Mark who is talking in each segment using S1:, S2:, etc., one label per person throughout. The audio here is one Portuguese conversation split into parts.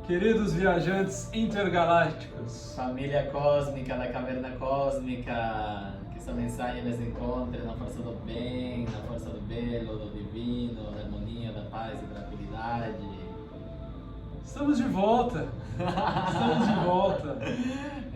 S1: Queridos viajantes intergalácticos,
S2: Família cósmica da caverna cósmica, que essa mensagem nos encontre na força do bem, na força do belo, do divino, da harmonia, da paz e tranquilidade.
S1: estamos de volta. Estamos de volta.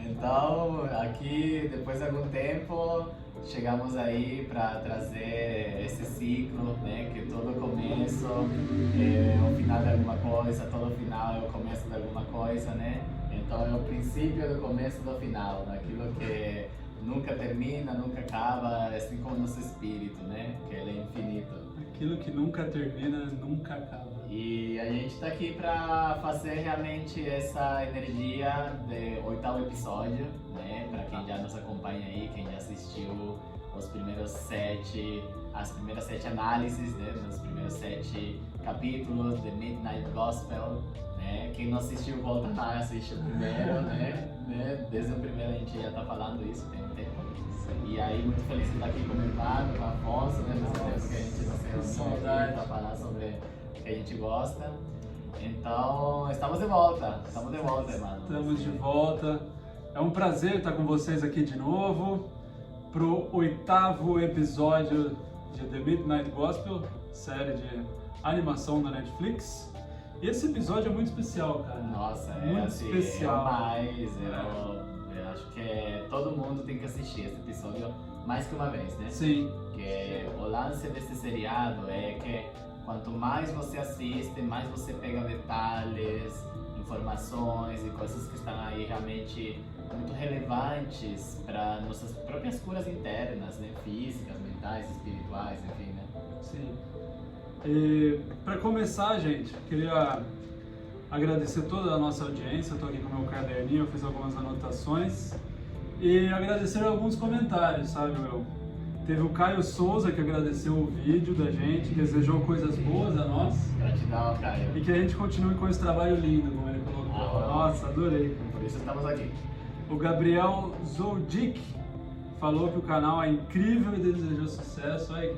S2: Então, aqui, depois de algum tempo, chegamos aí para trazer esse ciclo, né? Que todo começo é o final de alguma coisa, todo final é o começo de alguma coisa, né? Então é o princípio do começo do final, aquilo que nunca termina, nunca acaba, assim como o nosso espírito, né? Que ele é infinito.
S1: Aquilo que nunca termina, nunca acaba.
S2: E a gente está aqui para fazer realmente essa energia do 8º episódio, né? Para quem já nos acompanha aí, quem já assistiu as primeiras 7 análises, né? Nos primeiros 7 capítulos de Midnight Gospel, né? Quem não assistiu, volta lá, assiste o primeiro, né? Desde o primeiro a gente já está falando isso, tem um tempo. E aí, muito feliz de estar aqui com o meu irmão, com o Afonso, né? Nesse tempo que a gente não se reuniu para falar sobre o que a gente gosta. Então, estamos de volta, irmão.
S1: Estamos de volta. É um prazer estar com vocês aqui de novo pro 8º episódio de The Midnight Gospel, série de animação da Netflix. E esse episódio é muito especial, cara.
S2: Nossa,
S1: muito
S2: assim,
S1: especial.
S2: Eu acho que todo mundo tem que assistir esse episódio mais que uma vez, né?
S1: Sim.
S2: Que o lance desse seriado é que quanto mais você assiste, mais você pega detalhes, informações e coisas que estão aí realmente muito relevantes para nossas próprias curas internas, né? Físicas, mentais, espirituais, enfim, né?
S1: Sim. E para começar, gente, queria agradecer toda a nossa audiência. Estou aqui com o meu caderninho, eu fiz algumas anotações e agradecer alguns comentários, sabe, meu? Teve o Caio Souza que agradeceu o vídeo da gente, desejou coisas boas a nós.
S2: Gratidão, Caio.
S1: E que a gente continue com esse trabalho lindo, como ele colocou. Nossa, adorei.
S2: Por isso estamos aqui.
S1: O Gabriel Zoldik falou que o canal é incrível e desejou sucesso. Aí,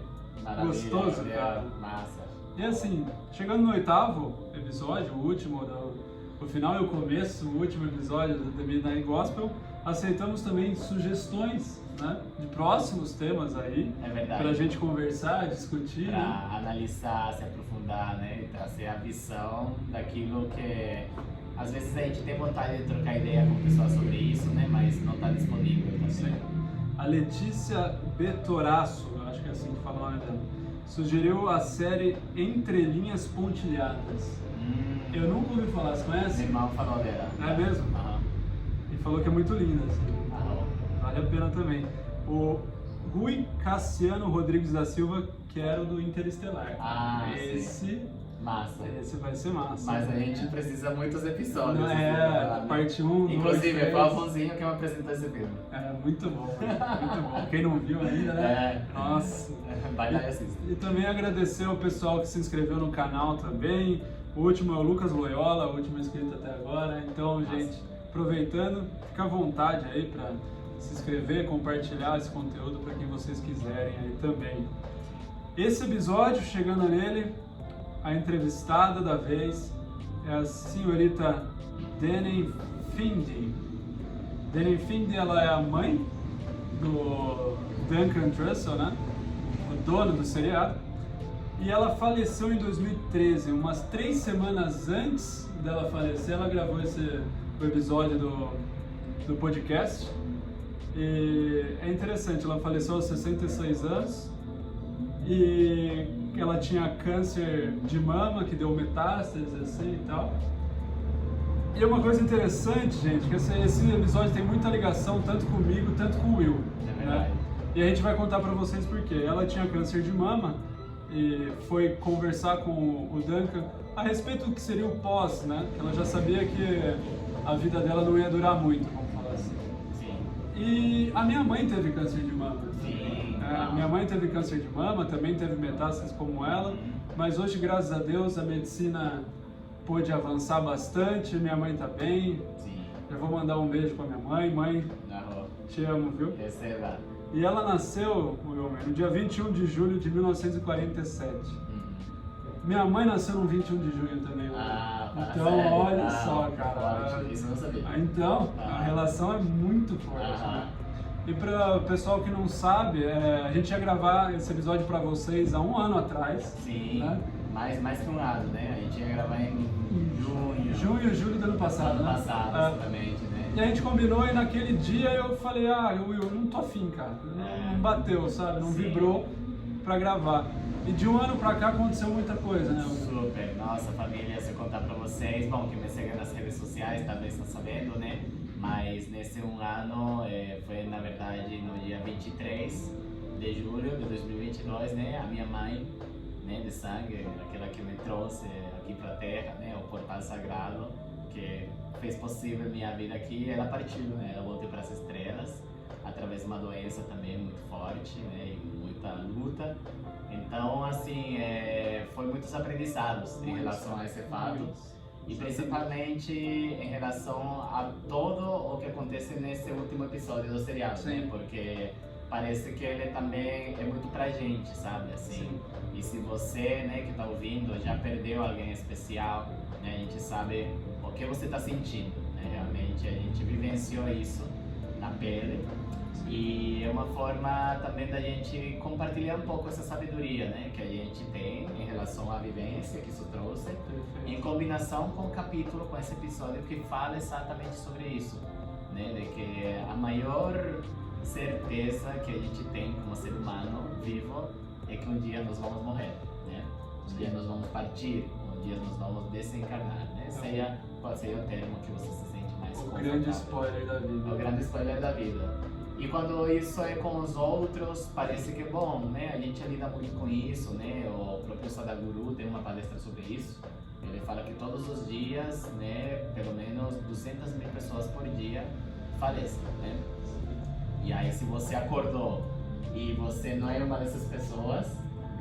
S1: gostoso,
S2: Gabriel,
S1: cara.
S2: Massa.
S1: E assim, chegando no 8º episódio, o último, o final e o começo, o último episódio do The Midnight Gospel, aceitamos também sugestões, né, de próximos temas aí,
S2: É verdade.
S1: pra gente conversar, discutir.
S2: Para
S1: Né?
S2: analisar, se aprofundar, né? E trazer a visão daquilo que às vezes a gente tem vontade de trocar ideia com pessoas sobre isso, né? Mas não está disponível também.
S1: Sim. A Letícia Betoraço, eu acho que é assim que fala o nome dela, sugeriu a série Entre Linhas Pontilhadas. Eu nunca ouvi falar, você
S2: Meu
S1: conhece?
S2: irmão falou dela.
S1: É mesmo?
S2: Aham.
S1: E falou que é muito linda, assim.
S2: Aham.
S1: Vale a pena também. O Rui Cassiano Rodrigues da Silva, que era o do Interestelar.
S2: Ah,
S1: esse
S2: Massa.
S1: vai ser massa.
S2: Mas a gente precisa muitos episódios.
S1: Não,
S2: assim,
S1: é,
S2: pra falar, né?
S1: parte 1, 2,
S2: Inclusive,
S1: 3.
S2: foi o Afonsinho que me apresentou esse filme.
S1: É, muito bom, muito bom. Quem não viu ainda, né?
S2: É.
S1: Nossa.
S2: Vai lá e assista.
S1: E também agradecer ao pessoal que se inscreveu no canal também. O último é o Lucas Loyola, o último inscrito até agora. Então,
S2: Nossa.
S1: gente, aproveitando, fica à vontade aí para se inscrever, compartilhar esse conteúdo para quem vocês quiserem aí também. Esse episódio, chegando nele, a entrevistada da vez é a senhorita Dani Findi. Dani Findi, ela é a mãe do Duncan Trussell, né? O dono do seriado. E ela faleceu em 2013, umas 3 semanas antes dela falecer, ela gravou o episódio do podcast. E é interessante, ela faleceu aos 66 anos e ela tinha câncer de mama que deu metástases assim e tal. E uma coisa interessante, gente, que esse episódio tem muita ligação tanto comigo, tanto com o Will.
S2: É verdade.
S1: Né? E a gente vai contar pra vocês por quê. Ela tinha câncer de mama e foi conversar com o Duncan a respeito do que seria o pós, né? Ela já sabia que a vida dela não ia durar muito, vamos falar assim.
S2: Sim.
S1: E a minha mãe teve câncer de mama.
S2: Sim.
S1: Minha mãe teve câncer de mama, também teve metástases como ela, mas hoje, graças a Deus, a medicina pôde avançar bastante, minha mãe tá bem.
S2: Sim.
S1: Eu vou mandar um beijo pra minha mãe. Mãe,
S2: Aham.
S1: te amo, viu?
S2: Receba.
S1: E ela nasceu, no dia 21 de julho de 1947. Minha mãe nasceu no 21 de junho também. Então,
S2: sério?
S1: olha só, cara.
S2: Forte, isso eu não sabia.
S1: Então, a relação é muito forte, né? E para o pessoal que não sabe, a gente ia gravar esse episódio para vocês há um ano atrás.
S2: Sim,
S1: né?
S2: mais que um ano, né? A gente ia gravar em
S1: julho do ano passado,
S2: ano
S1: né?
S2: passado, exatamente, né?
S1: E a gente combinou e naquele dia eu falei, eu não tô afim, cara. Não bateu, sabe? Não
S2: Sim.
S1: vibrou para gravar. E de um ano pra cá aconteceu muita coisa, né?
S2: Super, nossa família, se eu contar pra vocês, bom, que me segue nas redes sociais, talvez estão sabendo, né? Mas nesse um ano, foi na verdade no dia 23 de julho de 2022, né? A minha mãe, né, de sangue, aquela que me trouxe aqui pra Terra, né? O portal sagrado, que fez possível minha vida aqui, ela partiu, né? Ela voltou para as estrelas, através de uma doença também muito forte, né? E muita luta. Então, assim, foi muitos aprendizados em relação a esse fato. E principalmente em relação a todo o que acontece nesse último episódio do seriado, né? Porque parece que ele também é muito pra gente, sabe? Assim, e se você, né, que tá ouvindo, já perdeu alguém especial, né? A gente sabe o que você tá sentindo, né? Realmente a gente vivenciou isso na pele. E é uma forma também da gente compartilhar um pouco essa sabedoria, né, que a gente tem em relação à vivência que isso trouxe, em combinação com o capítulo, com esse episódio que fala exatamente sobre isso, né, de que a maior certeza que a gente tem como ser humano vivo é que um dia nós vamos morrer, né, um dia nós vamos partir, um dia nós vamos desencarnar, né, pode ser o termo que você se sente mais confortável.
S1: O grande spoiler da vida.
S2: O grande spoiler da vida. E quando isso é com os outros, parece que, bom, né, a gente lida muito com isso, né, o próprio Sadhguru tem uma palestra sobre isso, ele fala que todos os dias, né, pelo menos 200 mil pessoas por dia falecem, né, e aí se você acordou e você não é uma dessas pessoas,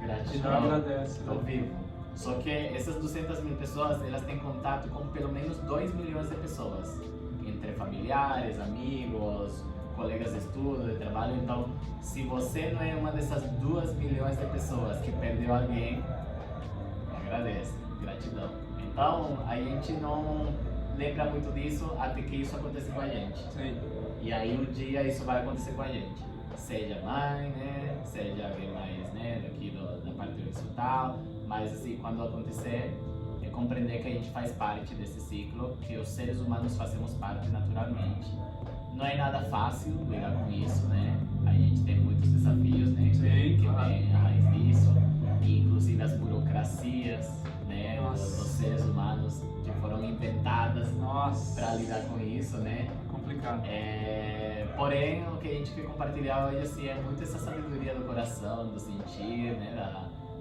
S2: gratidão,
S1: agradece,
S2: estou vivo. Só que essas 200 mil pessoas, elas têm contato com pelo menos 2 milhões de pessoas, entre familiares, amigos, colegas de estudo, de trabalho. Então, se você não é uma dessas 2 milhões de pessoas que perdeu alguém, agradece, gratidão. Então, a gente não lembra muito disso até que isso aconteça com a gente.
S1: Sim.
S2: E aí um dia isso vai acontecer com a gente. Seja mãe, né? Seja alguém mais, né? Daqui da parte horizontal. Mas assim, quando acontecer, é compreender que a gente faz parte desse ciclo, que os seres humanos fazemos parte naturalmente. Não é nada fácil lidar com isso, né? A gente tem muitos desafios, né?
S1: Sim,
S2: que
S1: claro.
S2: vem a raiz disso, e inclusive as burocracias, né? Dos seres humanos que foram inventadas para lidar com isso, né?
S1: Complicado.
S2: Porém, o que a gente quer compartilhar hoje assim, é muito essa sabedoria do coração, do sentir, né?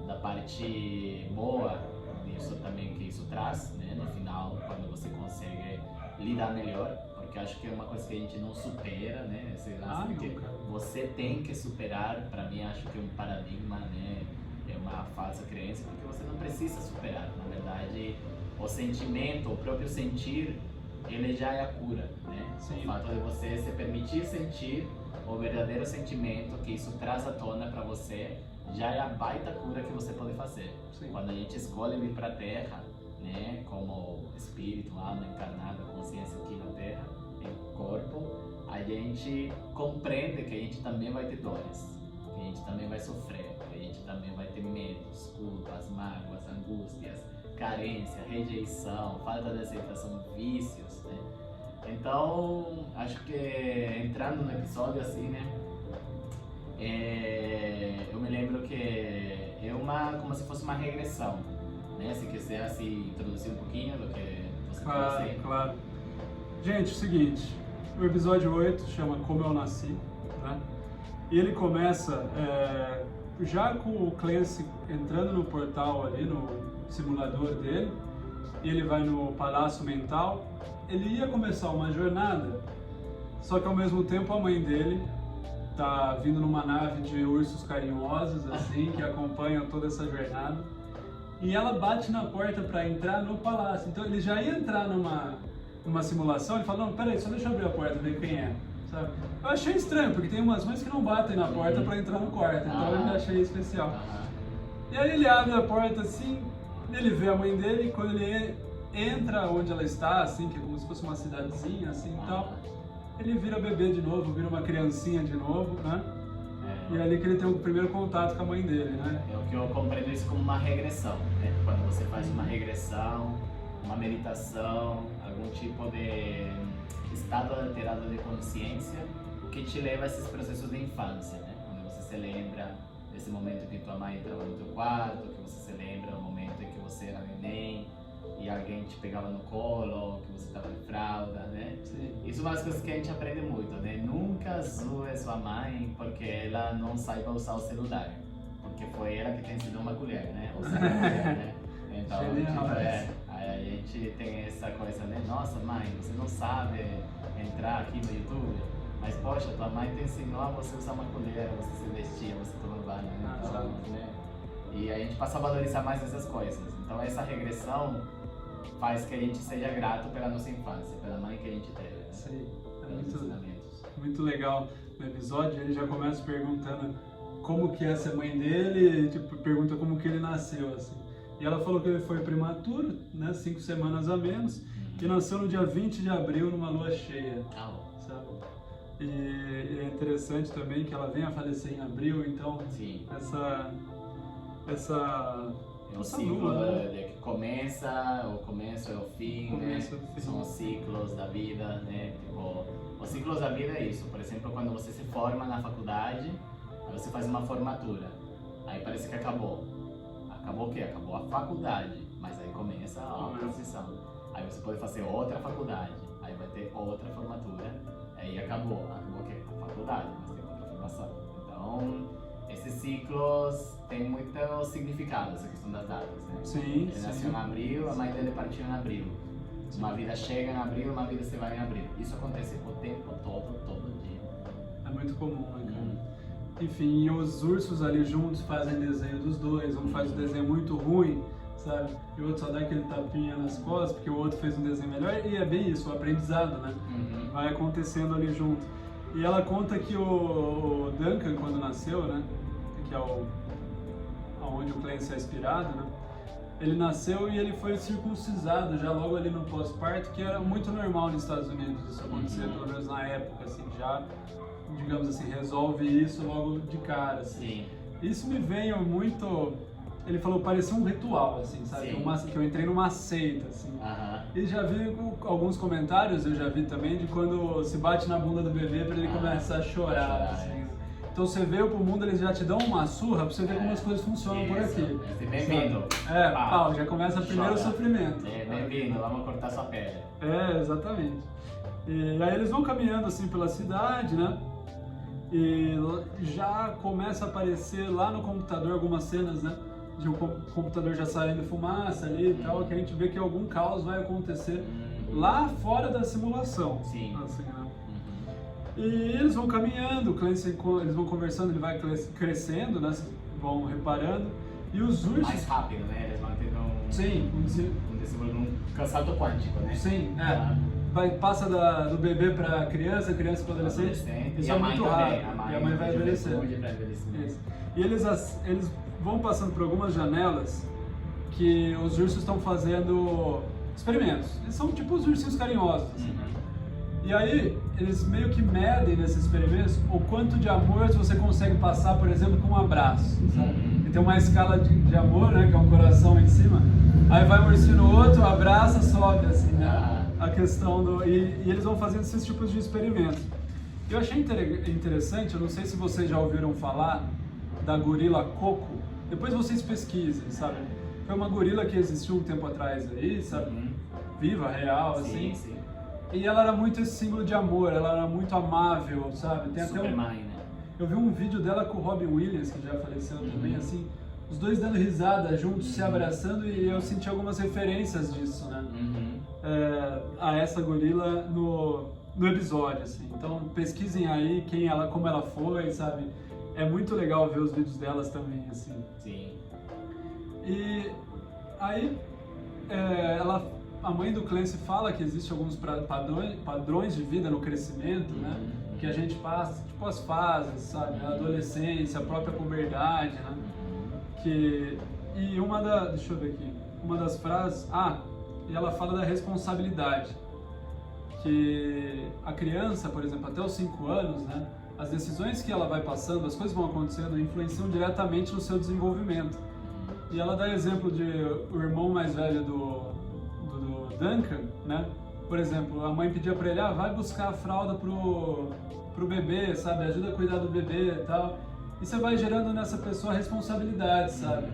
S2: Da parte boa disso também que isso traz, né? No final, quando você consegue lidar melhor. Porque acho que é uma coisa que a gente não supera, né? Esse lance que você tem que superar, para mim acho que é um paradigma, né? É uma falsa crença, porque você não precisa superar. Na verdade, o sentimento, o próprio sentir, ele já é a cura, né? Sim. O fato de você se permitir sentir o verdadeiro sentimento que isso traz à tona para você, já é a baita cura que você pode fazer. Sim. Quando a gente escolhe vir para a Terra, né? Como espírito, alma encarnada, consciência aqui na Terra, em corpo, a gente compreende que a gente também vai ter dores, que a gente também vai sofrer, que a gente também vai ter medos, culpas, mágoas, angústias, carência, rejeição, falta de aceitação, vícios, né? Então, acho que entrando no episódio assim, né? Eu me lembro que é como se fosse uma regressão, né? Se quiser se introduzir um pouquinho do que você trouxe.
S1: Claro. Gente, é o seguinte, o episódio 8 chama Como Eu Nasci, né? E ele começa já com o Clancy entrando no portal ali, no simulador dele, e ele vai no Palácio Mental. Ele ia começar uma jornada, só que ao mesmo tempo a mãe dele tá vindo numa nave de ursos carinhosos, assim, que acompanham toda essa jornada. E ela bate na porta para entrar no palácio. Então ele já ia entrar numa simulação, ele fala, não, peraí, só deixa eu abrir a porta, ver quem é, sabe? Eu achei estranho, porque tem umas mães que não batem na porta para entrar no quarto, então eu já achei especial. E aí ele abre a porta assim, Ele vê a mãe dele e quando ele entra onde ela está, assim, que é como se fosse uma cidadezinha, assim, então, ele vira bebê de novo, vira uma criancinha de novo, né? E é ali que ele tem o primeiro contato com a mãe dele, né?
S2: É o que eu compreendo isso como uma regressão, né? Quando você faz uma regressão, uma meditação, algum tipo de estado alterado de consciência, o que te leva a esses processos de infância, né? Quando você se lembra desse momento que tua mãe entrava no teu quarto, que você se lembra do momento em que você era neném e alguém te pegava no colo, que você estava de fralda, né?
S1: Sim.
S2: Isso é uma das coisas que a gente aprende muito, né? Nunca zoe sua mãe porque ela não saiba usar o celular, porque foi ela que te ensinou uma colher, né? Ou seja, né? Então,
S1: Genial,
S2: a gente tem essa coisa, né? Nossa, mãe, você não sabe entrar aqui no YouTube, mas poxa, tua mãe te ensinou a você usar uma colher, você se vestir, você tomar banho, né? Então, né? E a gente passa a valorizar mais essas coisas. Então essa regressão faz que a gente seja grato pela nossa infância, pela mãe que a gente teve, né?
S1: Sim, é
S2: Pelos
S1: muito,
S2: ensinamentos.
S1: muito legal no episódio. Ele já começa perguntando como que é ser mãe dele, e, tipo, pergunta como que ele nasceu, assim. E ela falou que ele foi prematuro, né, 5 semanas a menos, e nasceu no dia 20 de abril, numa lua cheia, sabe? E é interessante também que ela vem a falecer em abril, então
S2: Sim.
S1: essa
S2: É um
S1: essa
S2: ciclo
S1: lua, né?
S2: de que começa, o começo é o fim,
S1: Começo
S2: né?
S1: é o fim.
S2: São os ciclos da vida, né? Tipo, os ciclos da vida é isso. Por exemplo, quando você se forma na faculdade, aí você faz uma formatura. Aí parece que acabou. Acabou o quê? Acabou a faculdade. Mas aí começa a profissão. Aí você pode fazer outra faculdade. Aí vai ter outra formatura. Aí acabou. Acabou o quê? A faculdade, mas tem outra formação. Então, esses ciclos têm muito significado, essa questão das datas, né?
S1: Sim,
S2: Ele
S1: sim.
S2: nasceu em abril, a mãe dele partiu em abril. Uma vida chega em abril, uma vida se vai em abril. Isso acontece o tempo todo dia.
S1: É muito comum, né, cara? Enfim, e os ursos ali juntos fazem desenho dos dois, um faz um desenho muito ruim, sabe? E o outro só dá aquele tapinha nas costas, porque o outro fez um desenho melhor, e é bem isso, o aprendizado, né? Vai acontecendo ali junto. E ela conta que o Duncan, quando nasceu, né? Que é onde o Clancy é inspirado, né? Ele nasceu e ele foi circuncisado já logo ali no pós-parto, que era muito normal nos Estados Unidos isso acontecer, pelo menos na época, assim, já, digamos assim, resolve isso logo de cara, assim.
S2: Sim.
S1: Isso me veio muito... Ele falou, parecia um ritual, assim, sabe? Que eu entrei numa seita, assim. E já vi alguns comentários, eu já vi também, de quando se bate na bunda do bebê pra ele começar a chorar, assim. Então você veio pro mundo, eles já te dão uma surra pra você ver como as coisas funcionam por aqui.
S2: Bem-vindo.
S1: Pau, já começa primeiro o sofrimento.
S2: Bem-vindo, vamos cortar sua pele.
S1: Exatamente. E aí eles vão caminhando assim pela cidade, né? E já começa a aparecer lá no computador algumas cenas, né? De um computador já saindo fumaça ali e tal, que a gente vê que algum caos vai acontecer lá fora da simulação.
S2: Sim.
S1: Assim, né? E eles vão caminhando, o Clancy, eles vão conversando, ele vai crescendo, né? Vão reparando. E os ursos...
S2: Mais rápido, né? Eles vão tendo um salto quântico, né?
S1: Sim, passa do bebê para criança para adolescente. Isso é muito rápido. E a mãe vai envelhecer. E eles vão passando por algumas janelas que os ursos estão fazendo experimentos. Eles são tipo os ursinhos carinhosos. Assim. E aí, eles meio que medem nesses experimentos o quanto de amor você consegue passar, por exemplo, com um abraço. Sabe? E tem uma escala de amor, né, que é um coração em cima. Aí vai um ursinho no outro, abraça, sobe, assim, né? A questão do... E eles vão fazendo esses tipos de experimentos. Eu achei interessante, eu não sei se vocês já ouviram falar da gorila Coco. Depois vocês pesquisem, sabe? Foi uma gorila que existiu um tempo atrás aí, sabe? Viva, real, assim.
S2: Sim.
S1: E ela era muito esse símbolo de amor, ela era muito amável, sabe? Tem até
S2: mãe, né?
S1: Eu vi um vídeo dela com o Robin Williams, que já faleceu também, assim, os dois dando risada juntos, se abraçando, e eu senti algumas referências disso, né? A essa gorila no episódio, assim. Então pesquisem aí como ela foi, sabe? É muito legal ver os vídeos delas também, assim.
S2: Sim.
S1: E aí a mãe do Clancy fala que existem alguns padrões de vida no crescimento, né? Que a gente passa, tipo as fases, sabe? A adolescência, a própria puberdade, né? E uma deixa eu ver aqui. uma das frases... e ela fala da responsabilidade. Que a criança, por exemplo, até os 5 anos, né, as decisões que ela vai passando, as coisas vão acontecendo, influenciam diretamente no seu desenvolvimento. E ela dá exemplo de o irmão mais velho do Duncan, né? Por exemplo, a mãe pedia para ele, vai buscar a fralda pro bebê, sabe? Ajuda a cuidar do bebê e tal. E você vai gerando nessa pessoa responsabilidades, sabe?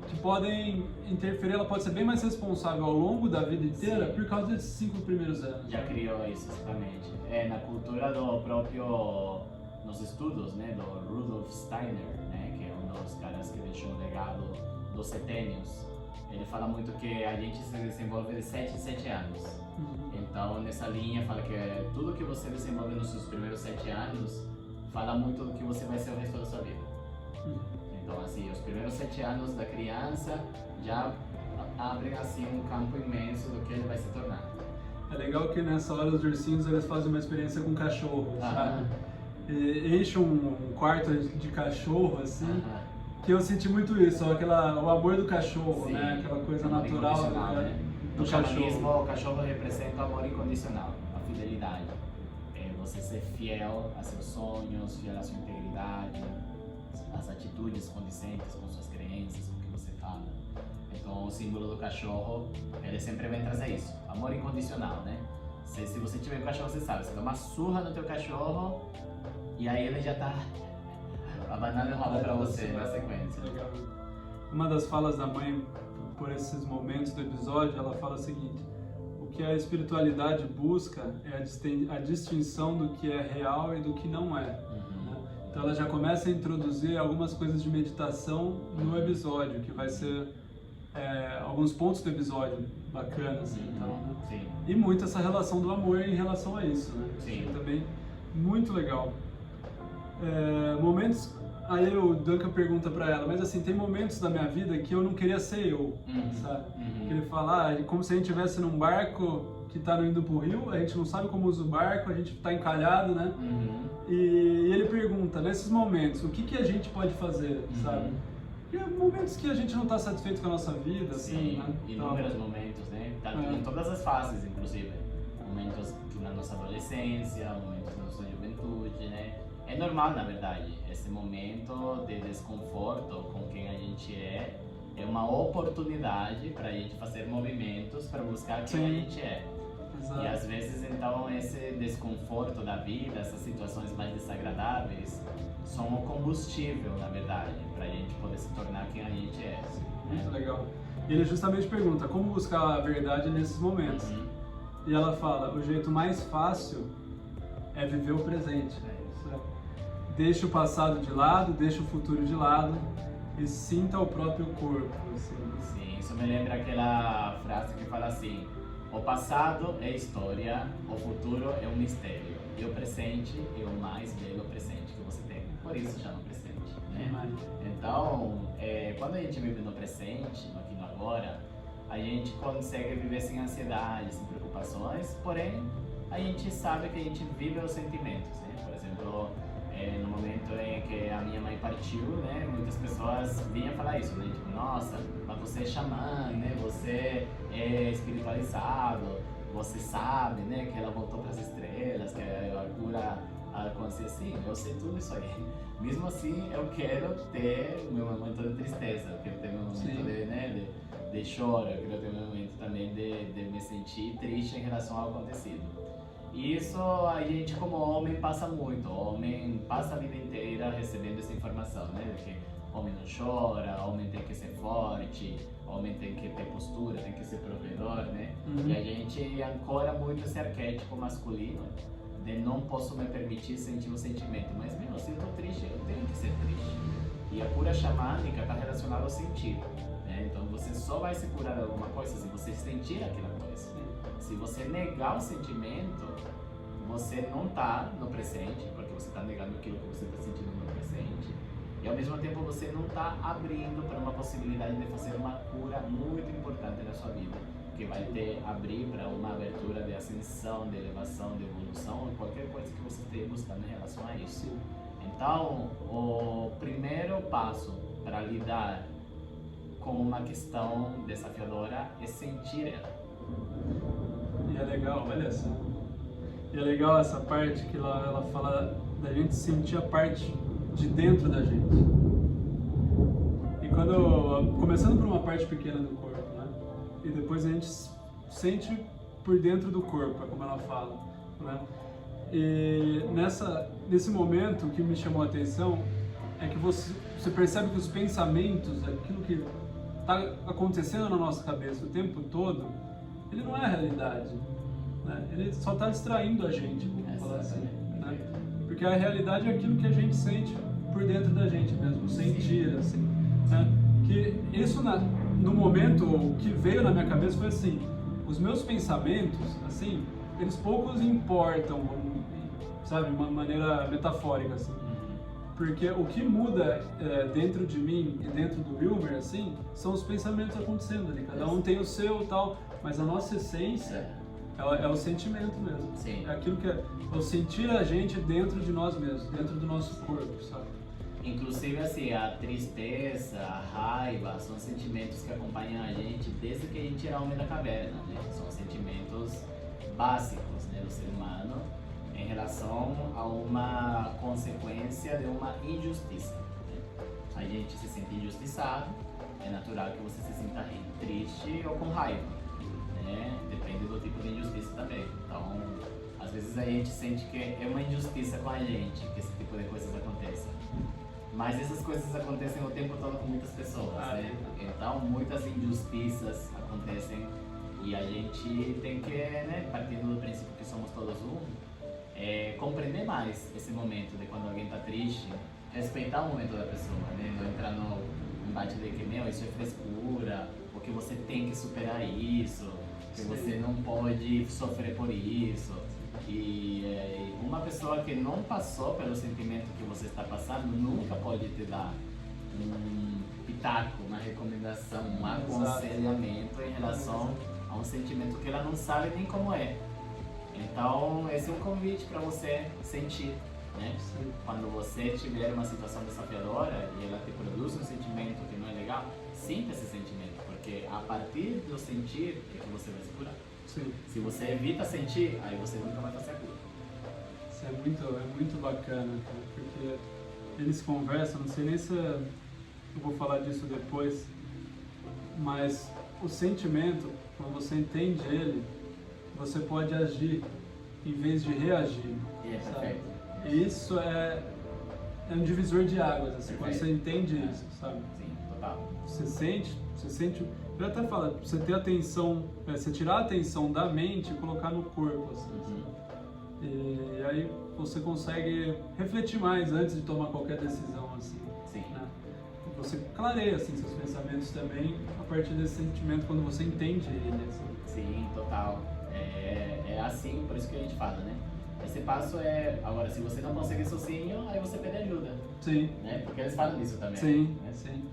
S1: Que podem interferir, ela pode ser bem mais responsável ao longo da vida inteira por causa desses 5 primeiros anos.
S2: Já criou isso, exatamente. Na cultura do próprio, nos estudos, né, do Rudolf Steiner, né, que é um dos caras que deixou um legado dos setênios, ele fala muito que a gente se desenvolve de 7 em 7 anos. Então, nessa linha, fala que tudo que você desenvolve nos seus primeiros 7 anos fala muito do que você vai ser o resto da sua vida. Então, assim, os primeiros 7 anos da criança já abrem, assim, um campo imenso do que ele vai se tornar.
S1: É legal que nessa hora os ursinhos eles fazem uma experiência com cachorro, sabe? E enchem um quarto de cachorro, assim, que eu senti muito isso, o amor do cachorro,
S2: Sim,
S1: né? Aquela coisa
S2: amor
S1: natural
S2: né?
S1: do
S2: No
S1: cachorro.
S2: xamanismo, o cachorro representa o amor incondicional, a fidelidade. Você ser fiel a seus sonhos, fiel à sua integridade, às atitudes condizentes com suas crenças, com o que você fala. Então, o símbolo do cachorro, ele sempre vem trazer isso, amor incondicional, né? Se você tiver um cachorro, você sabe, você dá uma surra no teu cachorro e aí ele já tá abanando o rabo pra você na sequência.
S1: Legal. Uma das falas da mãe, por esses momentos do episódio, ela fala o seguinte: o que a espiritualidade busca é a distinção do que é real e do que não é. Então ela já começa a introduzir algumas coisas de meditação no episódio, que vai ser alguns pontos do episódio bacanas, então, né?
S2: Sim.
S1: E muito essa relação do amor em relação a isso, né?
S2: Sim.
S1: Também muito legal. Momentos, aí o Duncan pergunta pra ela, mas assim, tem momentos da minha vida que eu não queria ser eu, sabe? Que ele fala, como se a gente estivesse num barco que tá indo pro rio, a gente não sabe como usa o barco, a gente tá encalhado, né? E ele pergunta, nesses momentos, o que a gente pode fazer, sabe? E há momentos que a gente não tá satisfeito com a nossa vida, assim, né?
S2: Inúmeros momentos, né? Em todas as fases, inclusive. Momentos na nossa adolescência, momentos na nossa juventude, né? É normal, na verdade, esse momento de desconforto com quem a gente é uma oportunidade para a gente fazer movimentos para buscar quem a gente é.
S1: Exato.
S2: E às vezes, então, esse desconforto da vida, essas situações mais desagradáveis, são o combustível, na verdade, para a gente poder se tornar quem a gente é.
S1: Muito legal. E ele justamente pergunta como buscar a verdade nesses momentos. E ela fala, o jeito mais fácil é viver o presente. Deixa o passado de lado, deixa o futuro de lado e sinta o próprio corpo. Assim.
S2: Sim, isso me lembra aquela frase que fala assim: o passado é história, o futuro é um mistério, e o presente é o mais belo presente que você tem. Por isso chama presente, né? Então, quando a gente vive no presente, no aqui e no agora, a gente consegue viver sem ansiedade, sem preocupações, porém, a gente sabe que a gente vive os sentimentos, né? Por exemplo, no momento em que a minha mãe partiu, né, muitas pessoas vinham falar isso, né, tipo, nossa, mas você é xamã, né, você é espiritualizado, você sabe, né, que ela voltou para as estrelas, que a cura a consciência, sim, eu sei tudo isso aí. Mesmo assim, eu quero ter o meu momento de tristeza, eu quero ter meu momento de choro, eu quero ter meu momento também de me sentir triste em relação ao acontecido. E isso a gente como homem passa muito, o homem passa a vida inteira recebendo essa informação, né? De que homem não chora, homem tem que ser forte, homem tem que ter postura, tem que ser provedor, né? E a gente ancora muito esse arquétipo masculino de não posso me permitir sentir um sentimento, mas mesmo se eu tô triste, eu tenho que ser triste. E a cura xamânica está relacionada ao sentir, né? Então você só vai se curar de alguma coisa se você sentir aquela coisa. Se você negar o sentimento, você não está no presente, porque você está negando aquilo que você está sentindo no presente. E ao mesmo tempo você não está abrindo para uma possibilidade de fazer uma cura muito importante na sua vida, que vai te abrir para uma abertura de ascensão, de elevação, de evolução, ou qualquer coisa que você esteja buscando em relação a isso. Então, o primeiro passo para lidar com uma questão desafiadora é sentir ela.
S1: E é legal, olha só. E é legal essa parte que ela fala da gente sentir a parte de dentro da gente. E começando por uma parte pequena do corpo, né? E depois a gente sente por dentro do corpo, é como ela fala, né? E nesse momento, o que me chamou a atenção é que você percebe que os pensamentos, aquilo que está acontecendo na nossa cabeça o tempo todo, ele não é a realidade, né? Ele só está distraindo a gente, vamos falar assim, né? Porque a realidade é aquilo que a gente sente por dentro da gente mesmo, sentir, assim, né? Que isso, no momento, o que veio na minha cabeça foi assim, os meus pensamentos, assim, eles poucos importam, sabe, de uma maneira metafórica, assim. Porque o que muda dentro de mim e dentro do Wilmer, assim, são os pensamentos acontecendo ali. Cada um tem o seu e tal, mas a nossa essência é o sentimento mesmo.
S2: Sim.
S1: É aquilo que é o sentir a gente dentro de nós mesmos, dentro do nosso corpo, sabe?
S2: Inclusive, assim, a tristeza, a raiva, são sentimentos que acompanham a gente desde que a gente era homem da caverna, né? São sentimentos básicos, né, do ser humano em relação a uma consequência de uma injustiça, né? A gente se sente injustiçado, é natural que você se sinta triste ou com raiva, né? Depende do tipo de injustiça também. Então, às vezes a gente sente que é uma injustiça com a gente que esse tipo de coisas aconteçam. Mas essas coisas acontecem o tempo todo com muitas pessoas, né? Então, muitas injustiças acontecem e a gente tem que, né, partindo do princípio que somos todos um, compreender mais esse momento de quando alguém está triste, respeitar o momento da pessoa, né? Não entrar no embate de que, meu, isso é frescura, ou que você tem que superar isso, que você não pode sofrer por isso. E uma pessoa que não passou pelo sentimento que você está passando nunca pode te dar um pitaco, uma recomendação, um aconselhamento em relação a um sentimento que ela não sabe nem como é. Então, esse é um convite para você sentir, né?
S1: Sim.
S2: Quando você tiver uma situação desafiadora e ela te produz um sentimento que não é legal, sinta esse sentimento, porque a partir do sentir é que você vai se curar.
S1: Sim.
S2: Se você evita sentir, aí você nunca vai fazer a cura.
S1: Isso é muito bacana, cara, porque eles conversam, não sei nem se eu vou falar disso depois, mas o sentimento, quando você entende ele, você pode agir em vez de reagir.
S2: E é
S1: sabe?
S2: perfeito.
S1: E isso é um divisor de águas, assim, quando você entende isso, sabe?
S2: Sim, total.
S1: Você sente, eu até falo, você ter atenção, você tirar a atenção da mente e colocar no corpo, assim. E aí você consegue refletir mais antes de tomar qualquer decisão, assim.
S2: Sim.
S1: Né? Você clareia, assim, seus pensamentos também a partir desse sentimento quando você entende ele, assim.
S2: Sim, total. É assim, por isso que a gente fala, né? Esse passo é, agora, se você não conseguir sozinho, aí você pede ajuda.
S1: Sim.
S2: Né? Porque eles falam disso também.
S1: Sim,
S2: né?
S1: sim.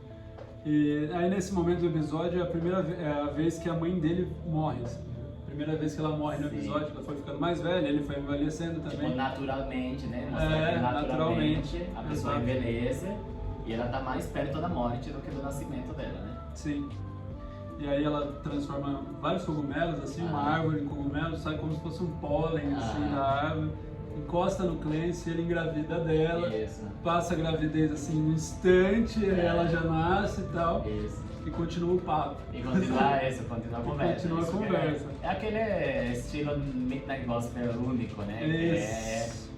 S1: E aí nesse momento do episódio é a vez que a mãe dele morre, assim. Primeira vez que ela morre no episódio, ela foi ficando mais velha, ele foi envelhecendo também.
S2: Tipo, naturalmente, né? Mostrar que naturalmente a pessoa envelhece e ela tá mais perto da morte do que do nascimento dela, né?
S1: Sim. E aí ela transforma vários cogumelos, assim, uma árvore em cogumelo, sai como se fosse um pólen, assim, da árvore. Encosta no Clancy, ele engravida dela.
S2: Isso.
S1: Passa a gravidez, assim, no instante, ela já nasce e tal.
S2: Isso.
S1: E continua o papo.
S2: E continua a conversa.
S1: Continua a conversa.
S2: É aquele estilo Midnight Gospel único, né?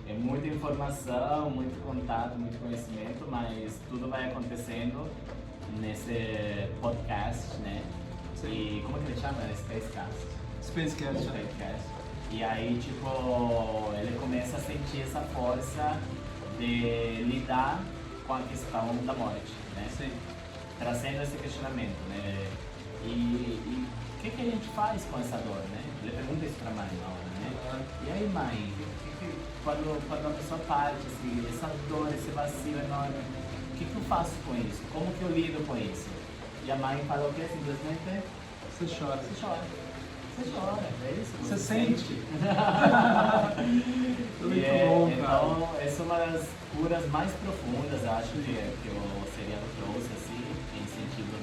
S2: É muita informação, muito contato, muito conhecimento, mas tudo vai acontecendo nesse podcast, né?
S1: Sim.
S2: E como que ele chama? Spacecast.
S1: Spacecast.
S2: Spacecast. E aí, tipo, ele começa a sentir essa força de lidar com a questão da morte, né?
S1: Sim.
S2: Trazendo esse questionamento, né? E o que a gente faz com essa dor, né? Ele pergunta isso pra mãe na hora, né? E aí, mãe, quando a pessoa parte, assim, essa dor, esse vazio enorme, o que eu faço com isso? Como que eu lido com isso? E a mãe fala o quê? Simplesmente
S1: Você chora.
S2: você chora. Você chora, é isso?
S1: Você sente. Muito
S2: E
S1: bom, cara.
S2: então, essa é uma das curas mais profundas, acho, que o seriado trouxe, assim, em sentido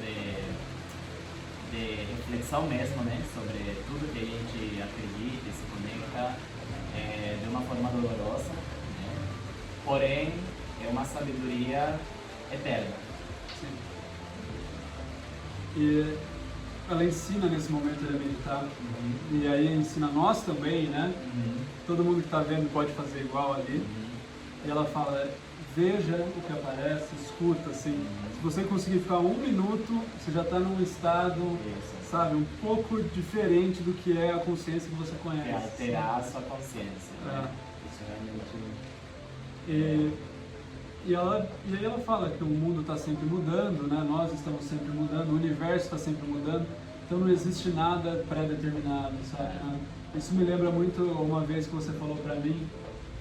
S2: de reflexão mesmo, né? Sobre tudo que a gente acredita e se conecta de uma forma dolorosa, né? Porém, é uma sabedoria eterna.
S1: Sim. E ela ensina nesse momento de meditar. E aí ensina nós também, né? Todo mundo que está vendo pode fazer igual ali. E ela fala, veja o que aparece, escuta, assim. Se você conseguir ficar 1 minuto, você já está num estado,
S2: Isso.
S1: sabe, um pouco diferente do que é a consciência que você
S2: Que
S1: conhece.
S2: é alterar a sua consciência, né? Isso realmente...
S1: E aí ela fala que o mundo está sempre mudando, né? Nós estamos sempre mudando, o universo está sempre mudando, então não existe nada pré-determinado, sabe? Isso me lembra muito uma vez que você falou para mim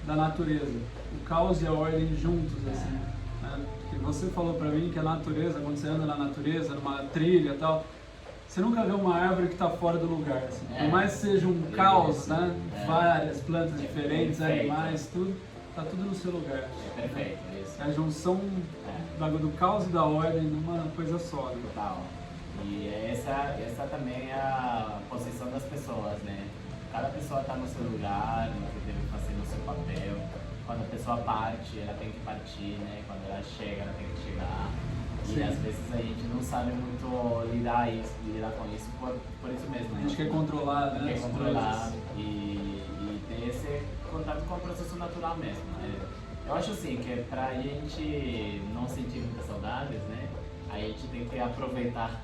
S1: da natureza, o caos e a ordem juntos, assim. Né? Que você falou para mim que a natureza, quando você anda na natureza, numa trilha e tal, você nunca vê uma árvore que está fora do lugar, assim. Por mais que seja um caos, né? Várias plantas diferentes, animais, tudo, tá tudo no seu lugar.
S2: É perfeito, é isso.
S1: É a junção do caos e da ordem numa coisa só. Né?
S2: Total. E essa também é a posição das pessoas, né? Cada pessoa está no seu lugar, no que deve fazer no seu papel. Quando a pessoa parte, ela tem que partir, né? Quando ela chega, ela tem que chegar.
S1: Sim.
S2: E às vezes a gente não sabe muito lidar com isso por isso mesmo.
S1: A gente quer controlar, né?
S2: Quer controlar e ter esse contato com o processo natural mesmo. Né? Eu acho assim que pra gente não sentir muitas saudades, né? A gente tem que aproveitar,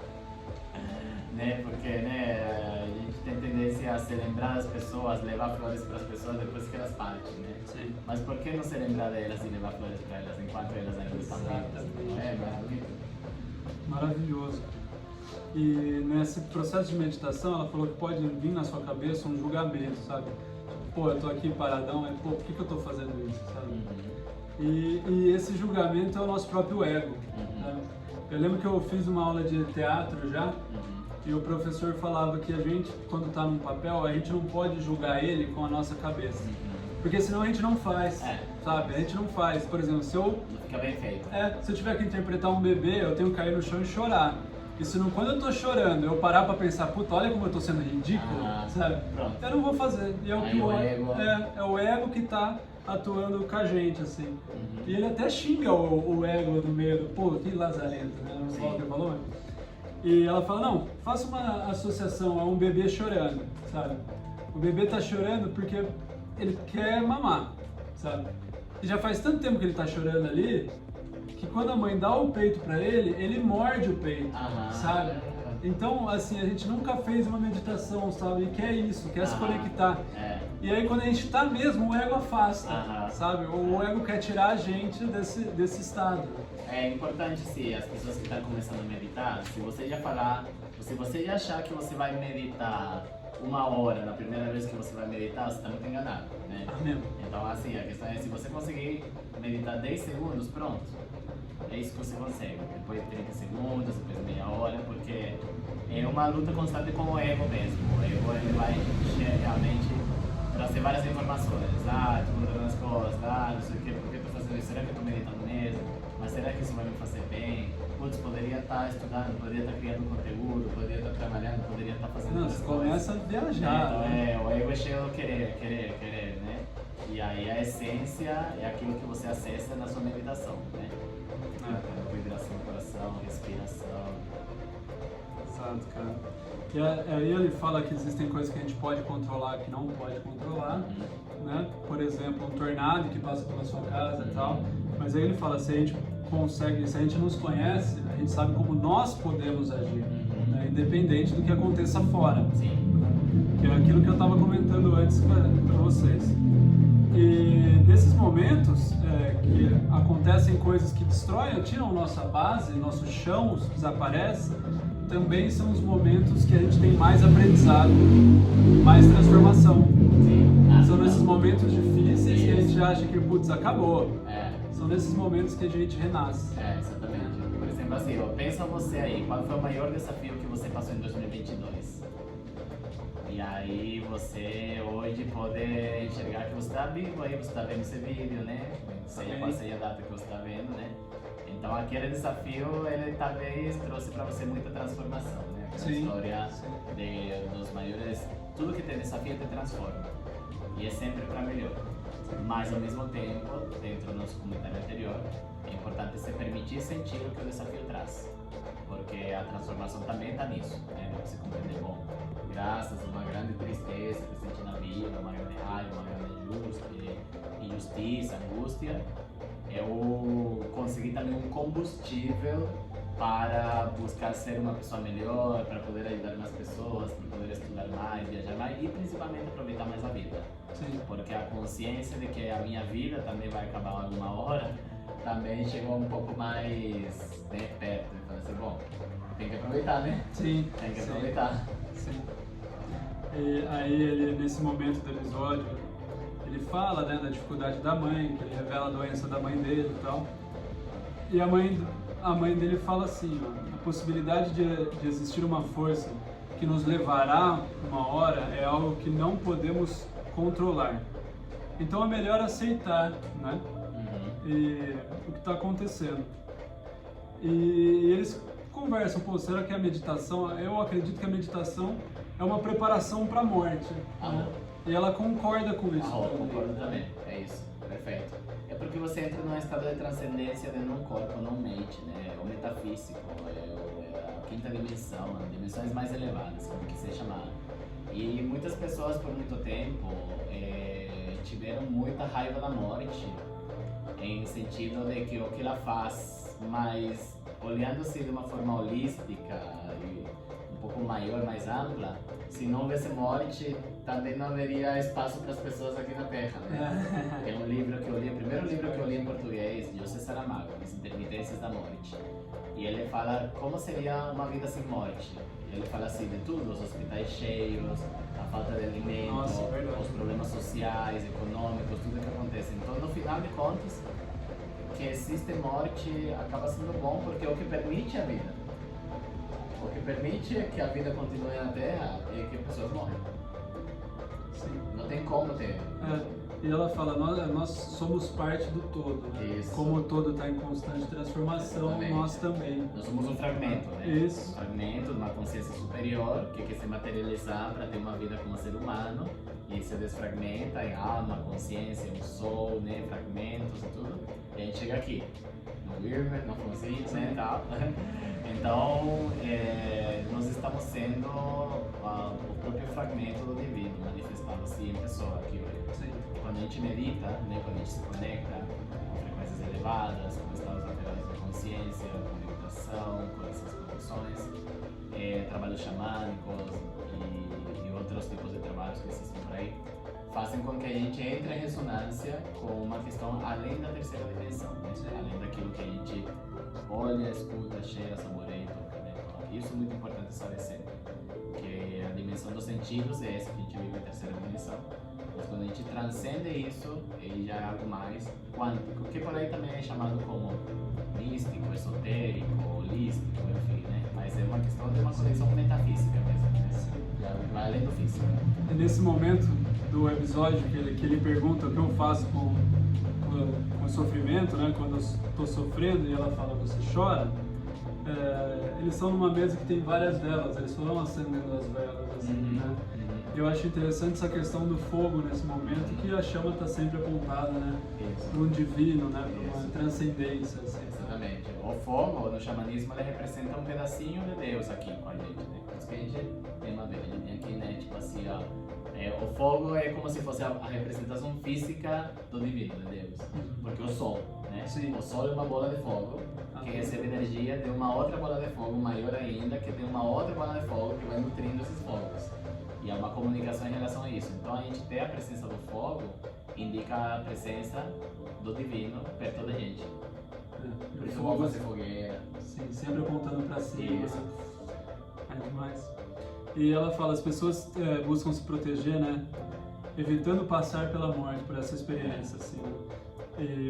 S2: né? Porque, né, a gente tem tendência a se lembrar das pessoas, levar flores para as pessoas depois que elas partem, né?
S1: Sim.
S2: Mas por que não se lembrar delas e levar flores para elas enquanto elas ainda estão vivas? Não é bonito?
S1: Maravilhoso. E nesse processo de meditação, ela falou que pode vir na sua cabeça um julgamento, sabe? Pô, eu tô aqui paradão, por que eu tô fazendo isso, sabe? E esse julgamento é o nosso próprio ego. Né? Eu lembro que eu fiz uma aula de teatro já, e o professor falava que a gente, quando está num papel, a gente não pode julgar ele com a nossa cabeça. Porque senão a gente não faz, sabe? A gente não faz. Por exemplo, se eu...
S2: Não fica bem feito.
S1: Se eu tiver que interpretar um bebê, eu tenho que cair no chão e chorar. E se não, quando eu tô chorando, eu parar pra pensar, puta, olha como eu tô sendo ridículo, sabe?
S2: Pronto.
S1: Eu não vou fazer. E é o que é o ego que tá atuando com a gente, assim. E ele até xinga o ego do meio do, pô, que lazarento, né? Não fala o que ele falou, E ela fala, não, faça uma associação a um bebê chorando, sabe? O bebê tá chorando porque ele quer mamar, sabe? E já faz tanto tempo que ele tá chorando ali, que quando a mãe dá o peito pra ele, ele morde o peito, sabe? Então, assim, a gente nunca fez uma meditação, sabe? E quer isso, quer se conectar. E aí, quando a gente tá mesmo, o ego afasta, sabe? O ego quer tirar a gente desse estado.
S2: É importante, se as pessoas que estão começando a meditar, se você já achar que você vai meditar 1 hora na primeira vez que você vai meditar, você está muito enganado, né? Então, assim, a questão é, se você conseguir meditar 10 segundos, pronto. É isso que você consegue. Depois 30 segundos, depois meia hora, porque é uma luta constante com o ego mesmo. O ego, ele vai realmente trazer várias informações. Tô mudando as coisas, não sei o que, por que estou fazendo isso? Será que eu estou meditando mesmo? Mas será que isso vai me fazer bem? Putz, poderia estar estudando, poderia estar criando conteúdo, poderia estar trabalhando, poderia estar fazendo outras coisas.
S1: Começa a viajar.
S2: Então, o ego é cheio de querer, né? E aí a essência é aquilo que você acessa na sua meditação, né? Vibração, coração, respiração.
S1: Exato, cara. E aí ele fala que existem coisas que a gente pode controlar, que não pode controlar, né? Por exemplo, um tornado que passa pela sua casa e tal. Mas aí ele fala, se a gente consegue, se a gente nos conhece, a gente sabe como nós podemos agir, né? Independente do que aconteça fora.
S2: Sim.
S1: Que é aquilo que eu estava comentando antes para vocês. E nesses momentos que acontecem coisas que destroem, tiram nossa base, nosso chão desaparece, também são os momentos que a gente tem mais aprendizado, mais transformação.
S2: Sim.
S1: São nesses momentos difíceis que a gente acha que, putz, acabou. São nesses momentos que a gente renasce.
S2: Exatamente. Por exemplo, assim, pensa você aí, qual foi o maior desafio que você passou em 2022? E aí você hoje pode enxergar que você está vivo, aí você está vendo esse vídeo, né? Seja qual seja a data que você está vendo, né? Então aquele desafio, ele talvez trouxe para você muita transformação, né? Aquela história dos maiores, tudo que tem desafio te transforma. E é sempre para melhor. Mas ao mesmo tempo, dentro do nosso comentário anterior, é importante se permitir sentir o que o desafio traz. Porque a transformação também está nisso, né? Você compreender, bom, graças a uma grande tristeza que senti na vida, uma grande raiva, uma grande injustiça, angústia, eu consegui também um combustível para buscar ser uma pessoa melhor, para poder ajudar mais pessoas, para poder estudar mais, viajar mais e principalmente aproveitar mais a vida.
S1: Sim.
S2: Porque a consciência de que a minha vida também vai acabar alguma hora também chegou um pouco mais, né, perto. Então, assim, bom, tem que aproveitar, né?
S1: Sim.
S2: Tem que aproveitar.
S1: Sim. E aí ele, nesse momento do episódio, ele fala, né, da dificuldade da mãe, que ele revela a doença da mãe dele e tal. E a mãe dele fala assim, ó, a possibilidade de existir uma força que nos levará uma hora é algo que não podemos controlar. Então é melhor aceitar, né? E o que está acontecendo. E eles conversam, pô, será que a meditação, eu acredito que a meditação é uma preparação para a morte, né? E ela concorda com isso.
S2: Concordo também, é isso, perfeito. É porque você entra num estado de transcendência de não corpo, não mente, né? O metafísico, é a quinta dimensão, as dimensões mais elevadas, como que se chamar. E muitas pessoas por muito tempo tiveram muita raiva da morte, em sentido de que o que ela faz, mas olhando-se de uma forma holística e um pouco maior, mais ampla, se não houvesse morte, também não haveria espaço para as pessoas aqui na Terra, né? É um livro que eu li, o primeiro livro que eu li em português, de José Saramago, As Intermitências da Morte. E ele fala como seria uma vida sem morte. Ele fala assim de tudo, os hospitais cheios, a falta de alimento, os problemas sociais, econômicos, tudo que acontece. Então, no final de contas, que existe morte acaba sendo bom porque é o que permite a vida. O que permite que a vida continue na Terra é que as pessoas morrem.
S1: Sim.
S2: Não tem como ter.
S1: E ela fala, nós somos parte do todo, né?
S2: Isso.
S1: Como o todo está em constante transformação,
S2: Exatamente.
S1: Nós também.
S2: Nós somos um fragmento, né?
S1: Isso.
S2: Um fragmento de uma consciência superior que quer se materializar para ter uma vida como ser humano e se desfragmenta em alma, consciência, um soul, né? Fragmentos e tudo. E a gente chega aqui, no Irma, no Fonzinho, né? E tal. Então, nós estamos sendo o próprio fragmento do divino, manifestado-se em pessoa aqui hoje.
S1: Sim.
S2: Quando a gente medita, né, quando a gente se conecta com frequências elevadas, com estados alterados de consciência, com meditação, com essas conexões, trabalhos xamânicos e outros tipos de trabalhos que existem por aí, fazem com que a gente entre em ressonância com uma questão além da terceira dimensão, né? Além daquilo que a gente olha, escuta, cheira, saboreia e toca, né? Então, isso é muito importante saber sempre, que a dimensão dos sentidos é essa que a gente vive, a terceira dimensão. Mas quando a gente transcende isso, ele já é algo mais quântico, que por aí também é chamado como místico, esotérico, holístico, enfim, né? Mas é uma questão de uma conexão metafísica mesmo, né? Já vai além do físico.
S1: E nesse momento do episódio que ele pergunta o que eu faço com o sofrimento, né? Quando eu estou sofrendo e ela fala, você chora? Eles estão numa mesa que tem várias velas, eles foram acendendo as velas, assim, né? Eu acho interessante essa questão do fogo nesse momento, que a chama está sempre apontada, né, para um divino, né, para uma transcendência. Assim.
S2: Exatamente. O fogo, no xamanismo, ele representa um pedacinho de Deus aqui com a gente, né? Por isso que a gente tem uma vela, a gente tem aqui, né, tipo assim, ó. O fogo é como se fosse a representação física do divino, de Deus. Porque o sol, né?
S1: Sim.
S2: O sol é uma bola de fogo que recebe energia de uma outra bola de fogo maior ainda, que tem uma outra bola de fogo que vai nutrindo esses fogos. E é uma comunicação em relação a isso. Então a gente ter a presença do fogo indica a presença do divino perto da gente. Por isso o fogo é fogueira.
S1: Sim, sempre apontando para cima.
S2: Isso.
S1: É demais. E ela fala, as pessoas buscam se proteger, né? Evitando passar pela morte, por essa experiência, assim.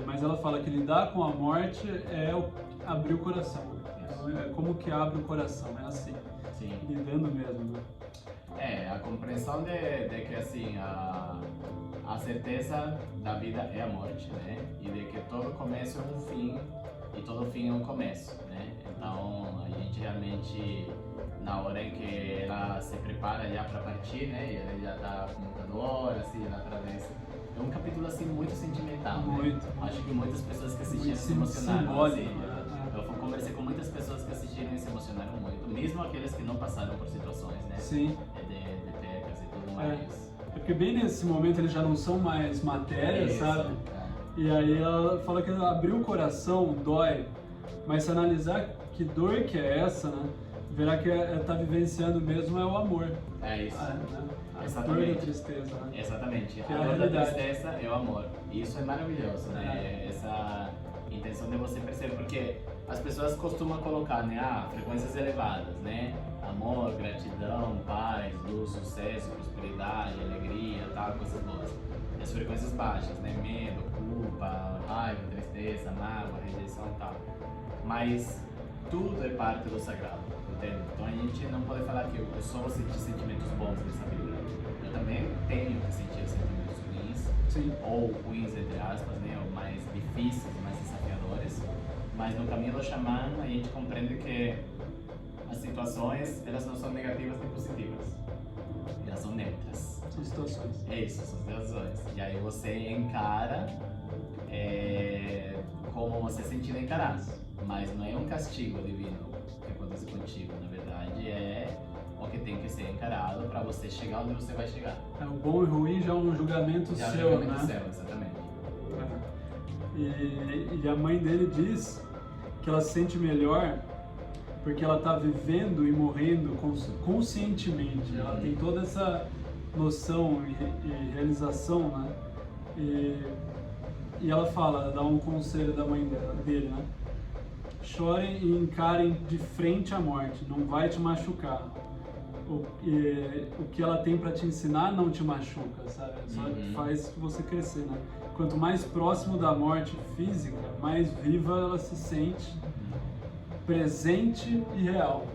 S1: Mas ela fala que lidar com a morte é abrir o coração. Então, é como que abre o coração, é assim.
S2: Sim.
S1: Lidando mesmo, né?
S2: A compreensão de que assim a certeza da vida é a morte, né? E de que todo começo é um fim e todo fim é um começo, né? Então a gente realmente, na hora em que ela se prepara já para partir, né? E ela já tá com o computador, assim, ela atravessa. É um capítulo assim muito sentimental,
S1: Muito.
S2: né? Acho que muitas pessoas que assistiram
S1: Muito
S2: se emocionaram.
S1: simbólico,
S2: Assim,
S1: né?
S2: eu conversei com muitas pessoas que assistiram e se emocionaram muito, mesmo aqueles que não passaram por situações, né?
S1: Sim.
S2: De percas e tudo mais.
S1: É porque bem nesse momento eles já não são mais matéria,
S2: Isso,
S1: sabe?
S2: é.
S1: E aí ela fala que abriu o coração, dói, mas se analisar que dor que é essa, né? Verá que tá vivenciando mesmo é o amor.
S2: É isso.
S1: Né? A dor e a
S2: Exatamente.
S1: tristeza, né?
S2: Exatamente.
S1: Que é
S2: A
S1: a
S2: dor da
S1: realidade.
S2: tristeza é o amor. E isso é maravilhoso, né? Essa intenção de você perceber, porque as pessoas costumam colocar, né? Frequências elevadas, né? Amor, gratidão, paz, luz, sucesso, prosperidade, alegria, tal, coisas boas. E as frequências baixas, né? Medo, culpa, raiva, tristeza, mágoa, rejeição e tal. Mas tudo é parte do sagrado, entende? Então a gente não pode falar que eu só vou sentir sentimentos bons nessa vida. Eu também tenho que sentir sentimentos ruins,
S1: Sim.
S2: ou ruins entre aspas, né? Ou mais difíceis, mais desafiadores. Mas no caminho do xamã a gente compreende que as situações, elas não são negativas nem positivas. Elas são neutras.
S1: São situações.
S2: É isso, são situações. E aí você encara como você sentir encarar. Mas não é um castigo divino que acontece contigo. Na verdade, é o que tem que ser encarado para você chegar onde você vai chegar.
S1: É, o bom e o ruim já é um julgamento
S2: Já
S1: seu,
S2: é o
S1: né?
S2: céu, exatamente.
S1: E a mãe dele diz que ela se sente melhor porque ela está vivendo e morrendo conscientemente. Ela tem toda essa noção e realização, né? E ela fala, dá um conselho da mãe dele, né? Chorem e encarem de frente a morte, não vai te machucar. O que ela tem para te ensinar não te machuca, sabe? Só faz você crescer, né? Quanto mais próximo da morte física, mais viva ela se sente, presente e real.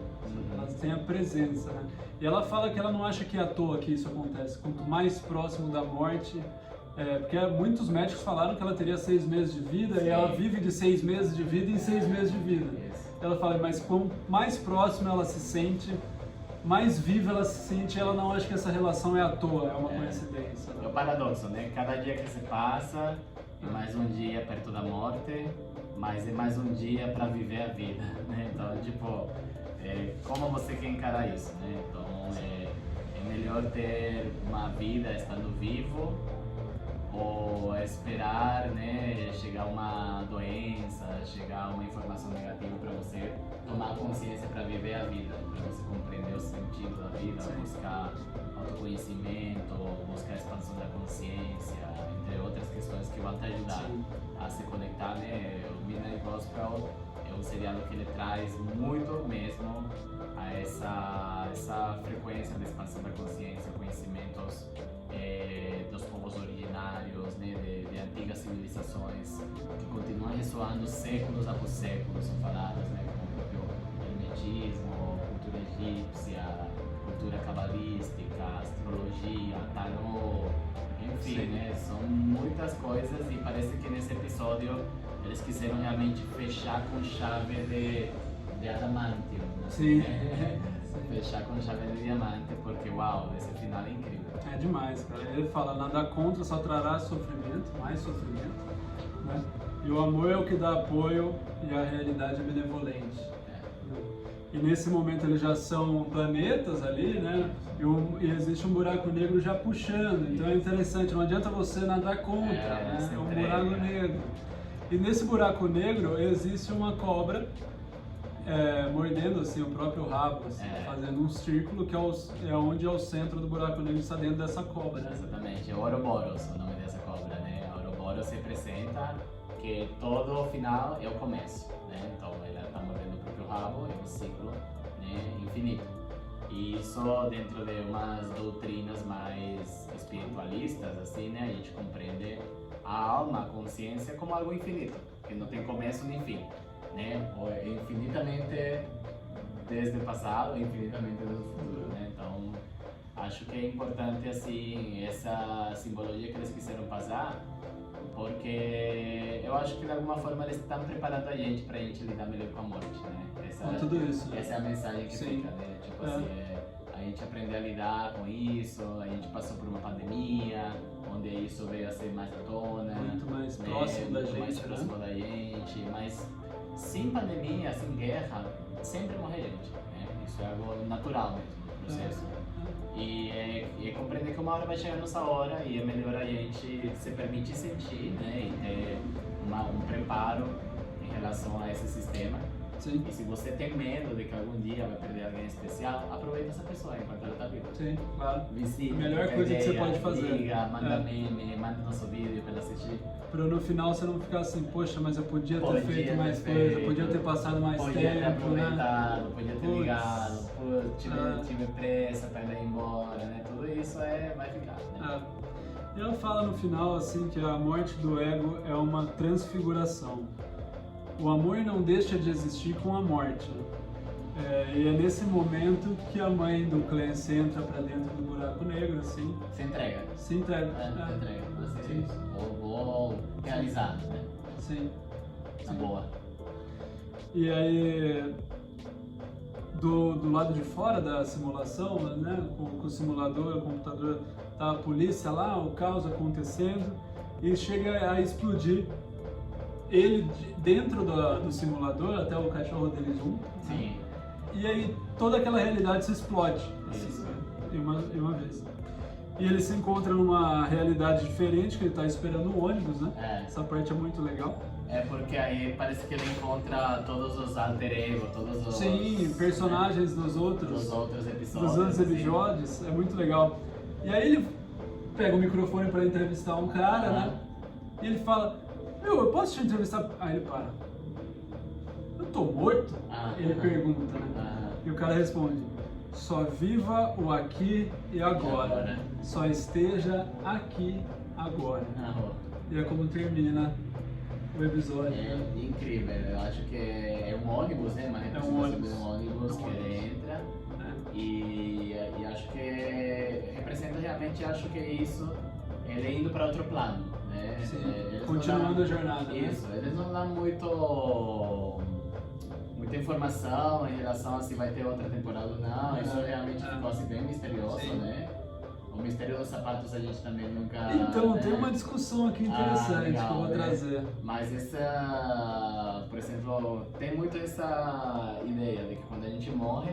S1: Ela tem a presença, né? E ela fala que ela não acha que é à toa que isso acontece. Quanto mais próximo da morte, porque muitos médicos falaram que ela teria 6 meses de vida. Sim. E ela vive de 6 meses de vida em 6 meses de vida. Isso. Ela fala, mas quanto mais próxima ela se sente, mais viva ela se sente. Ela não acha que essa relação é à toa, é uma coincidência.
S2: É o paradoxo, né? Cada dia que se passa é mais um dia perto da morte, mas é mais um dia para viver a vida, né? Então, tipo, como você quer encarar isso, né? Então, é melhor ter uma vida estando vivo ou esperar, né, chegar uma doença, chegar uma informação negativa para você tomar consciência para viver a vida, para você compreender o sentido da vida, Sim. buscar autoconhecimento, buscar a expansão da consciência, entre outras questões que vão te ajudar Sim. a se conectar, né? O Midnight Gospel é um seriado que ele traz muito mesmo a essa frequência da expansão da consciência, conhecimentos dos povos originários, né, de antigas civilizações que continuam ressoando séculos após séculos, são faladas, né, como o próprio hermetismo, cultura egípcia, cultura cabalística, astrologia, tarô, enfim, né, são muitas coisas e parece que nesse episódio eles quiseram realmente fechar com chave de adamantium, né?
S1: Sim.
S2: Fechar com chave de diamante, porque uau, esse final é incrível.
S1: É demais, cara. Ele fala, nada contra só trará sofrimento, mais sofrimento, né? E o amor é o que dá apoio e a realidade é benevolente. E nesse momento eles já são planetas ali, né? E existe um buraco negro já puxando, então é interessante, não adianta você nadar contra, né? É um buraco negro. E nesse buraco negro existe uma cobra mordendo assim, o próprio rabo, assim, fazendo um círculo que é onde é o centro do buraco negro, está dentro dessa cobra. Né?
S2: Exatamente, é o Ouroboros o nome dessa cobra, né? A Ouroboros representa que todo o final é o começo, né? Então ela está mordendo o próprio rabo, é um ciclo, né, infinito. E isso dentro de umas doutrinas mais espiritualistas, assim, né? A gente compreende a alma, a consciência como algo infinito, que não tem começo nem fim. Né? Infinitamente desde o passado, infinitamente desde o futuro, né? Então, acho que é importante, assim, essa simbologia que eles quiseram passar, porque eu acho que de alguma forma eles estão preparando a gente pra gente lidar melhor com a morte, né?
S1: Com tudo isso, né?
S2: Essa é a mensagem que
S1: Sim.
S2: fica, né? Tipo assim, a gente aprender a lidar com isso, a gente passou por uma pandemia, onde isso veio a ser mais à tona.
S1: Muito mais
S2: né?
S1: próximo da
S2: Muito mais
S1: gente,
S2: próximo
S1: né?
S2: da gente, mas sem pandemia, sem guerra, sempre morre gente, né? Isso é algo natural mesmo no processo. E é compreender que uma hora vai chegar nossa hora e é melhor a gente se permitir sentir, né? E ter um preparo em relação a esse sistema.
S1: Sim.
S2: E se você tem medo de que algum dia vai perder alguém especial, aproveita essa pessoa enquanto ela está viva.
S1: Sim, claro.
S2: Visita,
S1: A melhor
S2: troca
S1: coisa que você
S2: ideia,
S1: pode fazer.
S2: Liga, manda meme, manda nosso vídeo para ela assistir.
S1: Pra no final você não ficar assim, poxa, mas eu podia ter
S2: Podia
S1: feito
S2: ter
S1: mais
S2: feito,
S1: coisa, podia ter passado mais
S2: Podia ter
S1: tempo, né?
S2: aproveitado, podia ter
S1: Putz.
S2: ligado, tive pressa para ir embora, né? Tudo isso vai ficar, né?
S1: E ela fala no final assim que a morte do ego é uma transfiguração. O amor não deixa de existir com a morte. E é nesse momento que a mãe do Clancy entra pra dentro do buraco negro, assim,
S2: Se entrega.
S1: se entrega.
S2: Se entrega. Você
S1: Sim.
S2: vou realizar, né?
S1: Sim.
S2: Na boa.
S1: E aí, do lado de fora da simulação, né, com o simulador, o computador, tá a polícia lá, o caos acontecendo, e chega a explodir ele dentro do simulador, até o cachorro dele junto.
S2: Sim.
S1: E aí toda aquela realidade se explode, assim,
S2: Isso.
S1: né, de uma vez. E ele se encontra numa realidade diferente, que ele está esperando o ônibus, né? Essa parte é muito legal.
S2: É porque aí parece que ele encontra todos os alter ego, todos os...
S1: Sim, personagens dos outros
S2: episódios.
S1: dos outros
S2: assim.
S1: episódios, é muito legal. E aí ele pega o microfone para entrevistar um cara, né? E ele fala, meu, eu posso te entrevistar? Aí ele para. Eu tô morto? Ele pergunta, né? E o cara responde, só viva o aqui e agora. Só esteja aqui agora. E é como termina o episódio.
S2: É incrível, eu acho que é um ônibus, né? Uma representação de um ônibus que ele entra. E acho que representa realmente, acho que isso, ele indo para outro plano, né?
S1: Sim, continuando a jornada.
S2: Isso, eles não dão muita informação em relação a se vai ter outra temporada ou não. Isso realmente ficou assim bem misterioso,
S1: Sim.
S2: né? O mistério dos sapatos a gente também nunca...
S1: Então,
S2: né?
S1: tem uma discussão aqui interessante
S2: legal,
S1: que eu vou trazer.
S2: Mas essa, por exemplo, tem muito essa ideia de que quando a gente morre,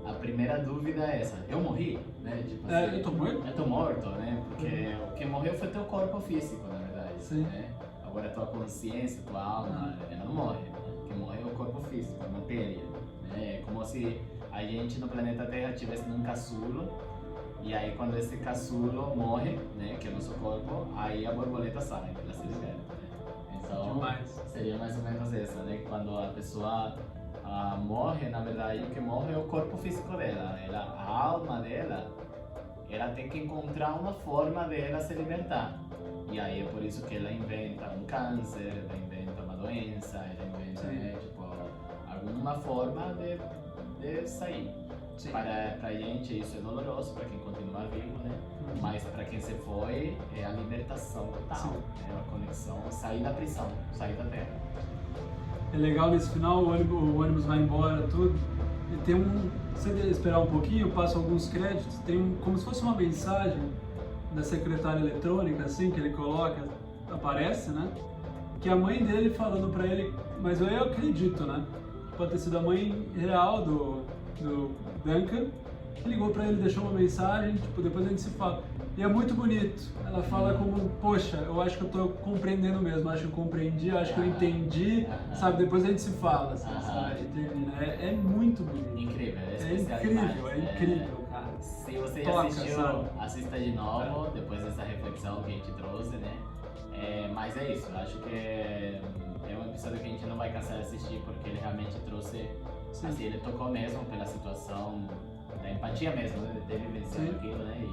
S2: a primeira dúvida é essa, eu morri? Né? Tipo assim,
S1: Eu tô morto?
S2: Eu tô morto, né? Porque o que morreu foi teu corpo físico, na verdade.
S1: Sim.
S2: Né? Agora tua consciência, tua alma, ela não morre. Né? O que morre é o corpo físico, a matéria. Né? É como se a gente no planeta Terra estivesse num caçulo, e aí quando esse caçulo morre, né, que é o nosso corpo, aí a borboleta sai, ela se liberta, né? Então, seria mais ou menos essa, né? Quando a pessoa morre, na verdade, o que morre é o corpo físico dela. A alma dela, ela tem que encontrar uma forma dela se libertar. E aí é por isso que ela inventa um câncer, ela inventa uma doença, ela inventa, né, tipo, alguma forma de sair.
S1: Sim.
S2: Para a gente isso é doloroso, para quem continua vivo, né? Mas para quem se foi, é a libertação total, é a conexão, sair da prisão, sair da terra.
S1: É legal nesse final, o ônibus vai embora, tudo, e tem se você esperar um pouquinho, passa alguns créditos, tem como se fosse uma mensagem da secretária eletrônica, assim, que ele coloca, aparece, né? Que é a mãe dele falando pra ele, mas eu acredito, né? Pode ter sido a mãe real do Duncan, que ligou pra ele, deixou uma mensagem, tipo, depois a gente se fala. E é muito bonito. Ela fala como, poxa, eu acho que eu tô compreendendo mesmo, acho que eu compreendi, acho que eu entendi, sabe? Depois a gente se fala, assim, sabe? E termina. É muito bonito.
S2: Incrível,
S1: É incrível, cara.
S2: Se você já assistiu, assista de novo, depois dessa reflexão que a gente trouxe, né? Mas é isso, eu acho que é um episódio que a gente não vai cansar de assistir, porque ele realmente trouxe, assim, ele tocou mesmo pela situação, da empatia mesmo, né? De ter vivenciado aquilo, né? E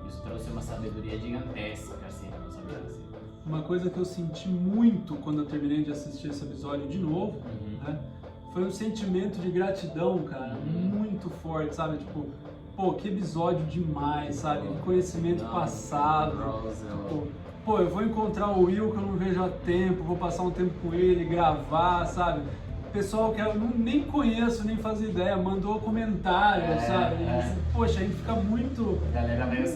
S2: isso trouxe uma sabedoria gigantesca, assim, na nossa vida, assim.
S1: Uma coisa que eu senti muito quando eu terminei de assistir esse episódio de novo, né? Foi um sentimento de gratidão, cara, muito forte, sabe? Tipo, pô, que episódio demais, sabe? Que conhecimento passado. Pô, eu vou encontrar o Will que eu não vejo há tempo, vou passar um tempo com ele, gravar, sabe? Pessoal que eu nem conheço, nem fazia ideia, mandou comentário, sabe? Poxa, a gente fica muito.
S2: A galera veio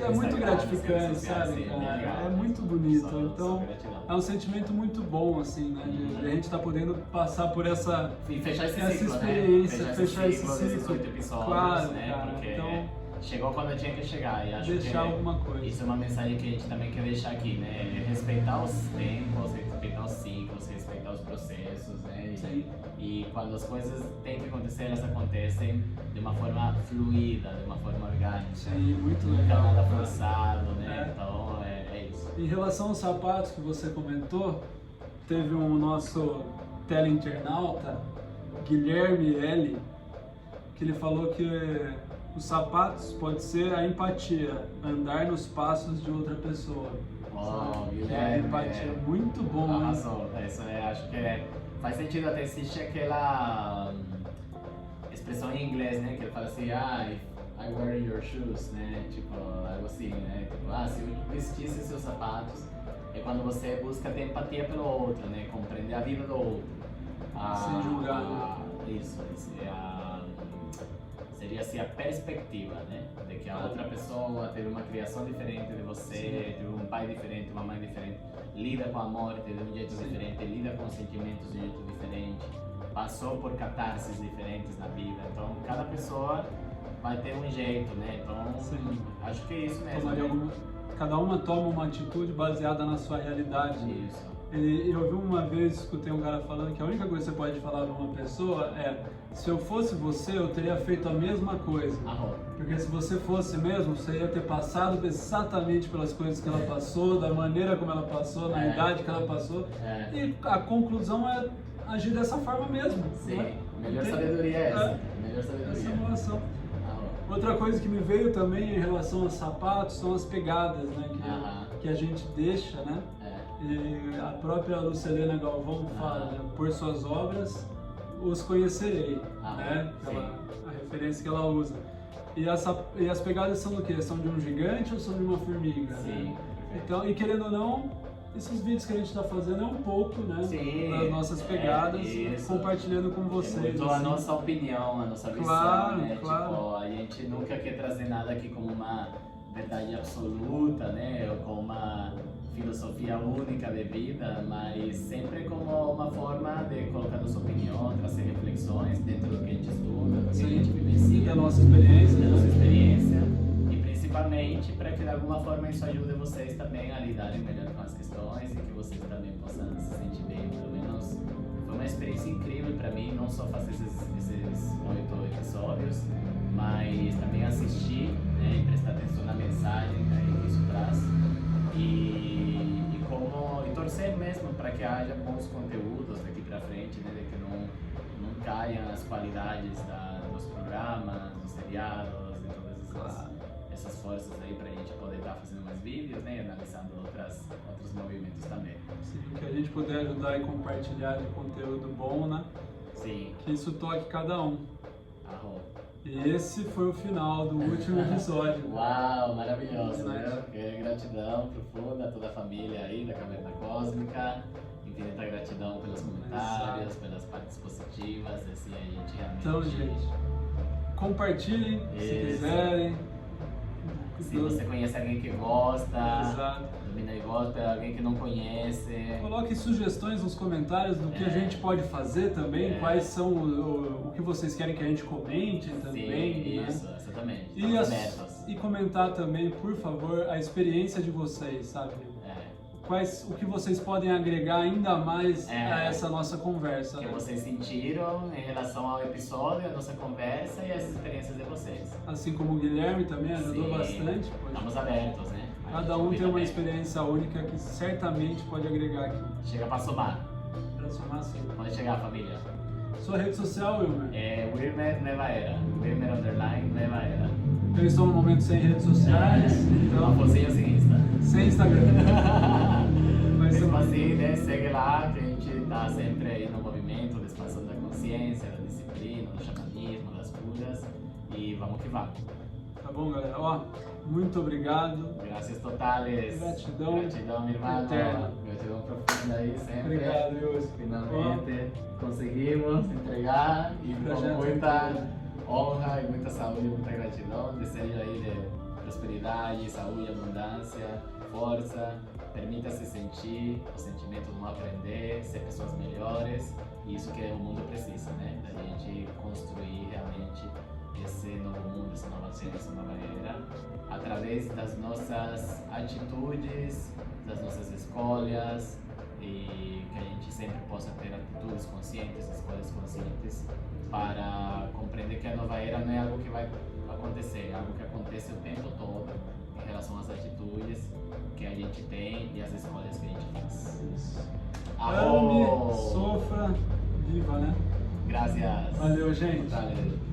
S1: é muito gratificante, sabe? Cara? É muito bonito. Então, é um sentimento muito bom, assim, né? De a gente estar podendo passar por essa.
S2: E fechar essa
S1: experiência,
S2: né?
S1: fechar esse
S2: desses
S1: ciclo.
S2: 8 episódios,
S1: Claro,
S2: né?
S1: cara.
S2: Porque
S1: Então,
S2: chegou quando tinha que chegar. E acho
S1: deixar
S2: que
S1: alguma coisa.
S2: isso é uma mensagem que a gente também quer deixar aqui, né? Respeitar os tempos, respeitar os ciclos, respeitar os processos, né?
S1: Sim.
S2: E quando as coisas têm que acontecer, elas acontecem de uma forma fluida, de uma forma orgânica.
S1: Sim, muito
S2: Nunca
S1: legal.
S2: nada forçado, né?
S1: É.
S2: Então é isso.
S1: Em relação aos sapatos que você comentou, teve um nosso teleinternauta, Guilherme L., que ele falou que os sapatos pode ser a empatia, andar nos passos de outra pessoa.
S2: Oh,
S1: Que é a
S2: Guilherme,
S1: empatia, muito bom, né?
S2: arrasou. Isso acho que faz sentido. Até existe aquela expressão em inglês, né? Que ele fala assim, if I wear your shoes, né? Tipo, algo assim, né? Tipo, se eu vestisse seus sapatos, é quando você busca ter empatia pelo outro, né? Compreender a vida do outro.
S1: Sem julgar, né?
S2: Isso seria assim a perspectiva, né? De que a outra pessoa teve uma criação diferente de você, teve um pai diferente, uma mãe diferente, lida com a morte de um jeito diferente, lida com sentimentos de um jeito diferente, passou por catarses diferentes na vida. Então, cada pessoa vai ter um jeito, né? Então, acho que é isso mesmo. Né?
S1: Cada uma toma uma atitude baseada na sua realidade.
S2: Isso.
S1: Eu ouvi uma vez, escutei um cara falando que a única coisa que você pode falar de uma pessoa é: se eu fosse você, eu teria feito a mesma coisa. Porque se você fosse mesmo, você ia ter passado exatamente pelas coisas que ela passou, da maneira como ela passou, na idade que ela passou. E a conclusão é agir dessa forma mesmo.
S2: Sim,
S1: né?
S2: melhor sabedoria é essa. Melhor sabedoria.
S1: Essa é uma ação. Outra coisa que me veio também em relação aos sapatos são as pegadas, né? Que a gente deixa, né? E a própria Lucilena Galvão fala, né? Por suas obras os conhecerei, né? A referência que ela usa. E as pegadas são do quê? São de um gigante ou são de uma formiga?
S2: Sim.
S1: Né? Então, e querendo ou não, esses vídeos que a gente está fazendo é um pouco, né? Das nossas pegadas, compartilhando com vocês.
S2: É muito a nossa opinião, a nossa visão,
S1: claro,
S2: né?
S1: Claro.
S2: Tipo, a gente nunca quer trazer nada aqui como uma verdade absoluta, né? Ou como uma filosofia única de vida, mas sempre como uma forma de colocar nossa opinião, trazer reflexões dentro do que a gente estuda, do que a gente vivencia,
S1: da nossa experiência,
S2: e principalmente para que de alguma forma isso ajude vocês também a lidarem melhor com as questões e que vocês também possam se sentir bem. Pelo menos foi uma experiência incrível para mim, não só fazer esses 8 episódios, mas também assistir, né, e prestar atenção na mensagem que isso traz. E torcer mesmo para que haja bons conteúdos daqui para frente, né? De que não caiam as qualidades dos programas, dos seriados e todas essas forças aí para a gente poder estar fazendo mais vídeos, né? E analisando outros movimentos também.
S1: Sim, que a gente puder ajudar e compartilhar de conteúdo bom, né?
S2: Sim.
S1: Que isso toque cada um. E esse foi o final do último episódio.
S2: Uau, maravilhoso, né? Gratidão profunda a toda a família aí da Caverna Cósmica. Infinita gratidão pelos comentários, pelas partes positivas. Assim, a gente realmente...
S1: Então, gente, compartilhem se quiserem.
S2: Se você conhece alguém que gosta, domina e gosta, alguém que não conhece.
S1: Coloque sugestões nos comentários do que a gente pode fazer também, quais são o que vocês querem que a gente comente também.
S2: Sim, isso, exatamente.
S1: E comentar também, por favor, a experiência de vocês, sabe? O que vocês podem agregar ainda mais a essa nossa conversa.
S2: O que vocês sentiram em relação ao episódio, a nossa conversa e as experiências de vocês.
S1: Assim como o Guilherme também ajudou bastante.
S2: Estamos abertos, né?
S1: Cada um tem uma experiência única que certamente pode agregar aqui.
S2: Chega para somar.
S1: Para somar, sim.
S2: Pode chegar, família.
S1: Sua rede social, Wilmer?
S2: É Wilmer Neva Era. Wilmer _ Neva Era.
S1: Eu estou no momento sem redes sociais, então...
S2: Afonsinho sem Insta.
S1: Sem Instagram.
S2: Mesmo assim, né, segue lá que a gente tá sempre aí no movimento da expansão da consciência, da disciplina, do xamanismo, das curas e vamos que vamos.
S1: Tá bom, galera? Ó, muito obrigado.
S2: Graças totales.
S1: Gratidão.
S2: Gratidão, meu irmão.
S1: Eterna.
S2: Gratidão profunda aí sempre.
S1: Obrigado, Yuri.
S2: Finalmente conseguimos entregar e com
S1: Projeto
S2: muita
S1: inteiro.
S2: honra e muita saúde, muita gratidão. Desejo aí de prosperidade, saúde, abundância, força. Permita-se sentir o sentimento de não aprender, ser pessoas melhores. E isso que o mundo precisa, né? Da gente construir realmente esse novo mundo, essa nova terra, essa nova era, através das nossas atitudes, das nossas escolhas, e que a gente sempre possa ter atitudes conscientes, escolhas conscientes, para compreender que a nova era não é algo que vai acontecer, é algo que acontece o tempo todo em relação às atitudes que a gente tem e às escolhas que a gente faz.
S1: Ame,
S2: Arro!
S1: sofra, viva, né?
S2: Gracias.
S1: Valeu, gente.
S2: Valeu.